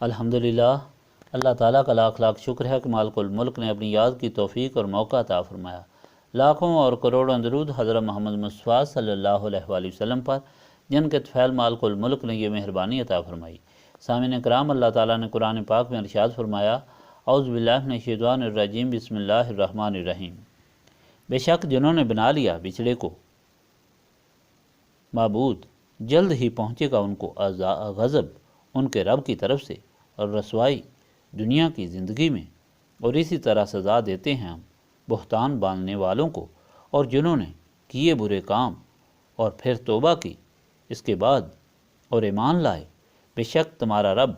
الحمدللہ، اللہ تعالیٰ کا لاکھ لاکھ شکر ہے کہ مالک الملک نے اپنی یاد کی توفیق اور موقع عطا فرمایا۔ لاکھوں اور کروڑوں درود حضرت محمد مصطفیٰ صلی اللہ علیہ وآلہ وسلم پر، جن کے طفیل مالک الملک نے یہ مہربانی عطا فرمائی۔ سامعین کرام، اللہ تعالیٰ نے قرآن پاک میں ارشاد فرمایا، اعوذ باللہ من الشیطان الرجیم، بسم اللہ الرحمن الرحیم۔ بے شک جنہوں نے بنا لیا بچھڑے کو معبود، جلد ہی پہنچے گا ان کو غضب ان کے رب کی طرف سے اور رسوائی دنیا کی زندگی میں، اور اسی طرح سزا دیتے ہیں ہم بہتان باندھنے والوں کو اور جنہوں نے کیے برے کام اور پھر توبہ کی اس کے بعد اور ایمان لائے۔ بے شک تمہارا رب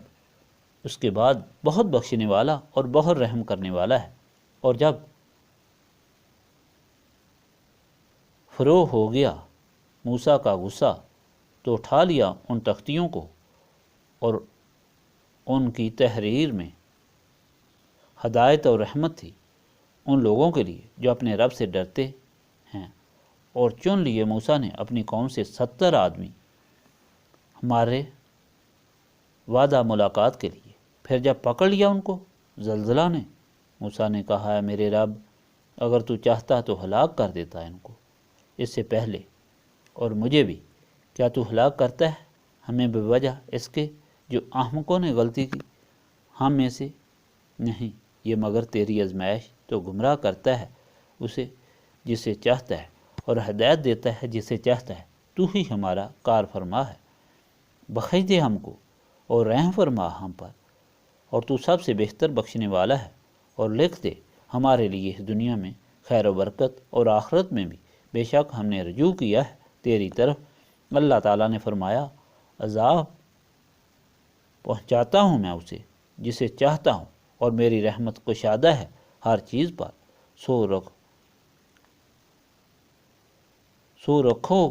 اس کے بعد بہت بخشنے والا اور بہت رحم کرنے والا ہے۔ اور جب فروغ ہو گیا موسیٰ کا غصہ تو اٹھا لیا ان تختیوں کو، اور ان کی تحریر میں ہدایت اور رحمت تھی ان لوگوں کے لیے جو اپنے رب سے ڈرتے ہیں، اور چن لیے موسیٰ نے اپنی قوم سے 70 آدمی ہمارے وعدہ ملاقات کے لیے۔ پھر جب پکڑ لیا ان کو زلزلہ نے، موسیٰ نے کہا، ہے میرے رب، اگر تو چاہتا تو ہلاک کر دیتا ان کو اس سے پہلے اور مجھے بھی۔ کیا تو ہلاک کرتا ہے ہمیں بے وجہ اس کے جو احمقوں نے غلطی کی ہم میں سے؟ نہیں، یہ مگر تیری آزمائش، تو گمراہ کرتا ہے اسے جسے چاہتا ہے اور ہدایت دیتا ہے جسے چاہتا ہے۔ تو ہی ہمارا کار فرما ہے، بخش دے ہم کو اور رحم فرما ہم پر، اور تو سب سے بہتر بخشنے والا ہے۔ اور لکھ دے ہمارے لیے اس دنیا میں خیر و برکت اور آخرت میں بھی، بے شک ہم نے رجوع کیا ہے تیری طرف۔ اللہ تعالیٰ نے فرمایا، عذاب پہنچاتا ہوں میں اسے جسے چاہتا ہوں، اور میری رحمت کشادہ ہے ہر چیز پر۔ سو رکھوں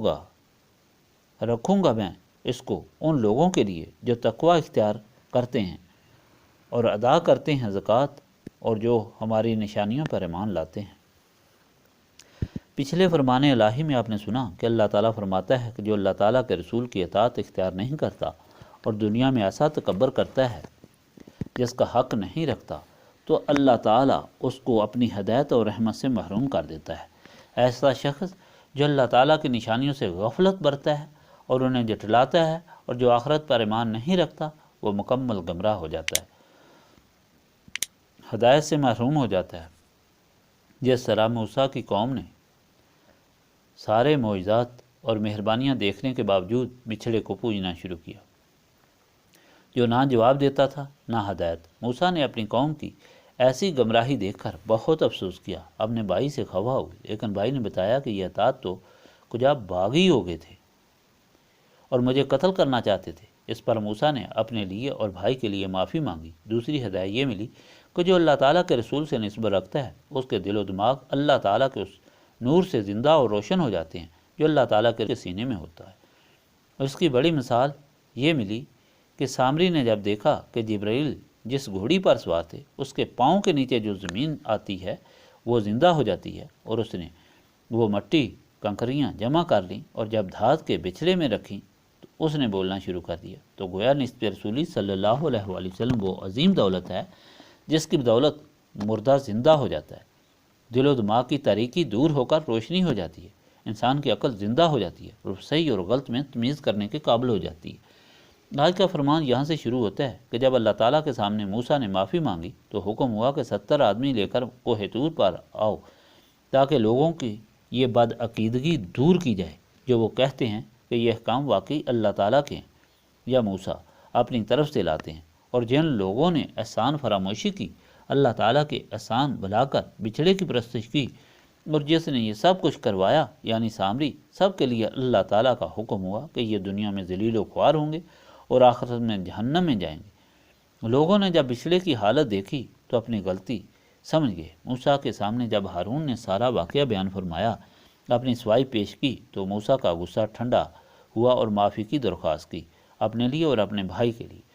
گا میں اس کو ان لوگوں کے لیے جو تقوی اختیار کرتے ہیں اور ادا کرتے ہیں زکوٰۃ، اور جو ہماری نشانیوں پر ایمان لاتے ہیں۔ پچھلے فرمان الہی میں آپ نے سنا کہ اللہ تعالیٰ فرماتا ہے کہ جو اللہ تعالیٰ کے رسول کی اطاعت اختیار نہیں کرتا اور دنیا میں ایسا تکبر کرتا ہے جس کا حق نہیں رکھتا، تو اللہ تعالیٰ اس کو اپنی ہدایت اور رحمت سے محروم کر دیتا ہے۔ ایسا شخص جو اللہ تعالیٰ کی نشانیوں سے غفلت برتا ہے اور انہیں جھٹلاتا ہے، اور جو آخرت پر ایمان نہیں رکھتا، وہ مکمل گمراہ ہو جاتا ہے، ہدایت سے محروم ہو جاتا ہے۔ جس طرح موسیٰ کی قوم نے سارے معجزات اور مہربانیاں دیکھنے کے باوجود بچھڑے کو پوجنا شروع کیا، جو نہ جواب دیتا تھا نہ ہدایت۔ موسیٰ نے اپنی قوم کی ایسی گمراہی دیکھ کر بہت افسوس کیا، اپنے بھائی سے خفا ہوئی، لیکن بھائی نے بتایا کہ یہ اطاعت تو کجا باغی ہو گئے تھے اور مجھے قتل کرنا چاہتے تھے۔ اس پر موسیٰ نے اپنے لیے اور بھائی کے لیے معافی مانگی۔ دوسری ہدایت یہ ملی کہ جو اللہ تعالیٰ کے رسول سے نسبت رکھتا ہے، اس کے دل و دماغ اللہ تعالیٰ کے اس نور سے زندہ اور روشن ہو جاتے ہیں جو اللہ تعالیٰ کے سینے میں ہوتا ہے۔ اور اس کی بڑی مثال یہ ملی کہ سامری نے جب دیکھا کہ جبرائیل جس گھوڑی پر سوار تھے اس کے پاؤں کے نیچے جو زمین آتی ہے وہ زندہ ہو جاتی ہے، اور اس نے وہ مٹی کنکریاں جمع کر لیں اور جب دھات کے بچھڑے میں رکھیں تو اس نے بولنا شروع کر دیا۔ تو گویا نسبت رسولی صلی اللہ علیہ وآلہ وسلم وہ عظیم دولت ہے جس کی بدولت مردہ زندہ ہو جاتا ہے، دل و دماغ کی تاریکی دور ہو کر روشنی ہو جاتی ہے، انسان کی عقل زندہ ہو جاتی ہے اور صحیح اور غلط میں تمیز کرنے کے قابل ہو جاتی ہے۔ آج کا فرمان یہاں سے شروع ہوتا ہے کہ جب اللہ تعالیٰ کے سامنے موسیٰ نے معافی مانگی تو حکم ہوا کہ 70 آدمی لے کر کوہ طور پر آؤ، تاکہ لوگوں کی یہ بد عقیدگی دور کی جائے جو وہ کہتے ہیں کہ یہ احکام واقعی اللہ تعالیٰ کے ہیں یا موسیٰ اپنی طرف سے لاتے ہیں۔ اور جن لوگوں نے احسان فراموشی کی، اللہ تعالیٰ کے احسان بھلا کر بچھڑے کی پرستش کی، اور جس نے یہ سب کچھ کروایا یعنی سامری، سب کے لیے اللہ تعالیٰ کا حکم ہوا کہ یہ دنیا میں ذلیل و خوار ہوں گے اور آخرت میں جہنم میں جائیں گے۔ لوگوں نے جب بچھڑے کی حالت دیکھی تو اپنی غلطی سمجھ گئے۔ موسیٰ کے سامنے جب ہارون نے سارا واقعہ بیان فرمایا، اپنی سوائی پیش کی، تو موسیٰ کا غصہ ٹھنڈا ہوا اور معافی کی درخواست کی، اپنے لیے اور اپنے بھائی کے لیے۔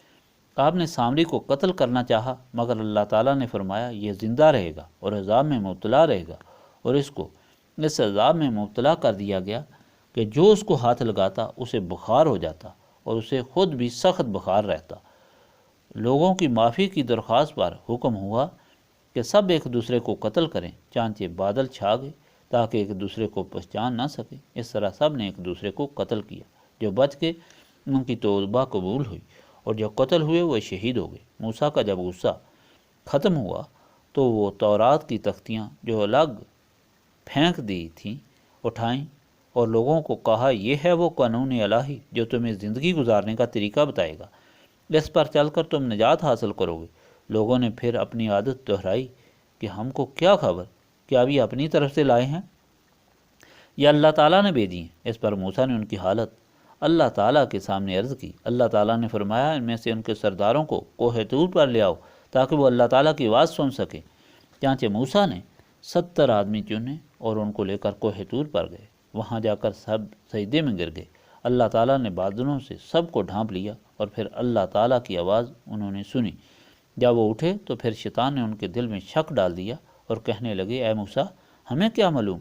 آپ نے سامری کو قتل کرنا چاہا، مگر اللہ تعالیٰ نے فرمایا یہ زندہ رہے گا اور عذاب میں مبتلا رہے گا، اور اس کو اس عذاب میں مبتلا کر دیا گیا کہ جو اس کو ہاتھ لگاتا اسے بخار ہو جاتا اور اسے خود بھی سخت بخار رہتا، لوگوں کی معافی کی درخواست پر حکم ہوا کہ سب ایک دوسرے کو قتل کریں، چانچہ بادل چھا گئے تاکہ ایک دوسرے کو پہچان نہ سکے۔ اس طرح سب نے ایک دوسرے کو قتل کیا، جو بچ کے ان کی توبہ قبول ہوئی، اور جو قتل ہوئے وہ شہید ہو گئے۔ موسیٰ کا جب غصہ ختم ہوا تو وہ تورات کی تختیاں جو الگ پھینک دی تھیں اٹھائیں اور لوگوں کو کہا، یہ ہے وہ قانون الہی جو تمہیں زندگی گزارنے کا طریقہ بتائے گا، اس پر چل کر تم نجات حاصل کرو گے۔ لوگوں نے پھر اپنی عادت دہرائی کہ ہم کو کیا خبر، کیا ابھی اپنی طرف سے لائے ہیں یا اللہ تعالیٰ نے بھیجی ہیں؟ اس پر موسیٰ نے ان کی حالت اللہ تعالیٰ کے سامنے عرض کی۔ اللہ تعالیٰ نے فرمایا، ان میں سے ان کے سرداروں کو کوہ طور پر لے آؤ تاکہ وہ اللہ تعالیٰ کی آواز سن سکیں۔ چانچہ موسیٰ نے 70 آدمی چنے اور ان کو لے کر کوہ طور پر گئے۔ وہاں جا کر سب سجدے میں گر گئے۔ اللہ تعالیٰ نے بادلوں سے سب کو ڈھانپ لیا، اور پھر اللہ تعالیٰ کی آواز انہوں نے سنی۔ جب وہ اٹھے تو پھر شیطان نے ان کے دل میں شک ڈال دیا اور کہنے لگے، اے موسیٰ، ہمیں کیا معلوم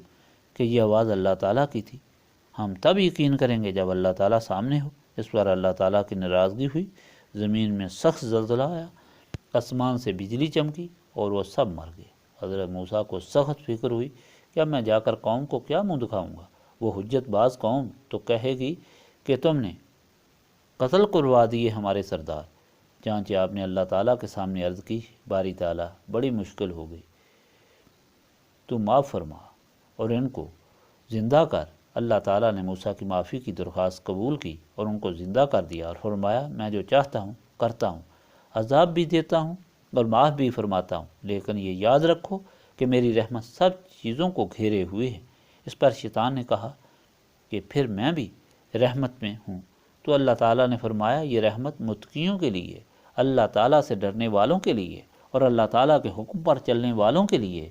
کہ یہ آواز اللہ تعالیٰ کی تھی؟ ہم تب یقین کریں گے جب اللہ تعالیٰ سامنے ہو۔ اس پر اللہ تعالیٰ کی ناراضگی ہوئی، زمین میں سخت زلزلہ آیا، آسمان سے بجلی چمکی اور وہ سب مر گئے۔ حضرت موسیٰ کو سخت فکر ہوئی کہ اب میں جا کر قوم کو کیا منہ دکھاؤں گا؟ وہ حجت باز قوم تو کہے گی کہ تم نے قتل کروا دیے ہمارے سردار۔ چانچہ آپ نے اللہ تعالیٰ کے سامنے عرض کی، باری تعالیٰ بڑی مشکل ہو گئی، تو معاف فرما اور ان کو زندہ کر۔ اللہ تعالیٰ نے موسیٰ کی معافی کی درخواست قبول کی اور ان کو زندہ کر دیا، اور فرمایا، میں جو چاہتا ہوں کرتا ہوں، عذاب بھی دیتا ہوں اور معاف بھی فرماتا ہوں، لیکن یہ یاد رکھو کہ میری رحمت سب چیزوں کو گھیرے ہوئے ہے۔ اس پر شیطان نے کہا کہ پھر میں بھی رحمت میں ہوں، تو اللہ تعالیٰ نے فرمایا، یہ رحمت متقیوں کے لیے، اللہ تعالیٰ سے ڈرنے والوں کے لیے اور اللہ تعالیٰ کے حکم پر چلنے والوں کے لیے،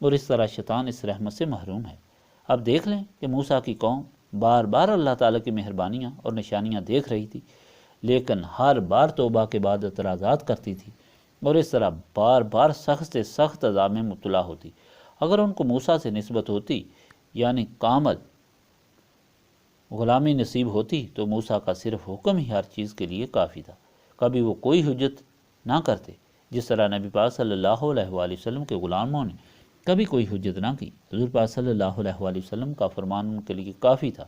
اور اس طرح شیطان اس رحمت سے محروم ہے۔ اب دیکھ لیں کہ موسیٰ کی قوم بار بار اللہ تعالیٰ کی مہربانیاں اور نشانیاں دیکھ رہی تھی، لیکن ہر بار توبہ کے بعد اعتراضات کرتی تھی، اور اس طرح بار بار سخت سے سخت عذاب میں مبتلا ہوتی۔ اگر ان کو موسیٰ سے نسبت ہوتی، یعنی کامل غلامی نصیب ہوتی، تو موسیٰ کا صرف حکم ہی ہر چیز کے لیے کافی تھا۔ کبھی وہ کوئی حجت نہ کرتے، جس طرح نبی پاک صلی اللہ علیہ وآلہ وسلم کے غلاموں نے کبھی کوئی حجت نہ کی۔ حضور پاک صلی اللہ علیہ وآلہ وسلم کا فرمان ان کے لیے کافی تھا،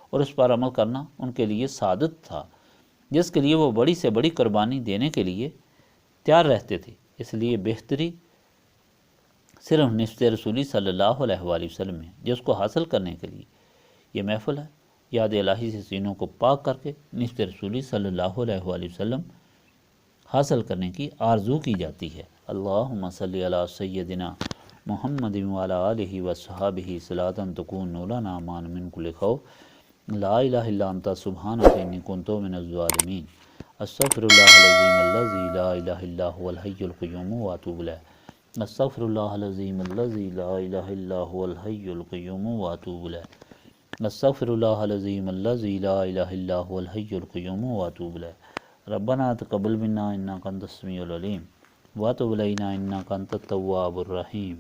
اور اس پر عمل کرنا ان کے لیے سعادت تھا، جس کے لیے وہ بڑی سے بڑی قربانی دینے کے لیے تیار رہتے تھے۔ اس لیے بہتری صرف نسبت رسولی صلی اللہ علیہ وآلہ وسلم ہے، جس کو حاصل کرنے کے لیے یہ محفل ہے۔ یاد الہی سے سینوں کو پاک کر کے نسبت رسولی صلی اللہ علیہ وآلہ وسلم حاصل کرنے کی آرزو کی جاتی ہے۔ اللہم صلی علی سیدنا محمد وعلی آلہ وصحابہ صلاۃ تکون لنا امان من کل خوف، لا الہ الا انت سبحانک انی کنت من الظالمین، استغفر اللہ العظیم الذی لا الہ الا هو الحی القیوم واتوب الیہ، استغفر اللہ العظیم الذی لا الہ الا هو الحی القیوم واتوب الیہ، استغفر اللہ العظیم الذی لا الہ الا هو الحی القیوم واتوب الیہ، ربنا تقبل منا انک انت السمیع العلیم وتب علینا انک انت التواب الرحیم۔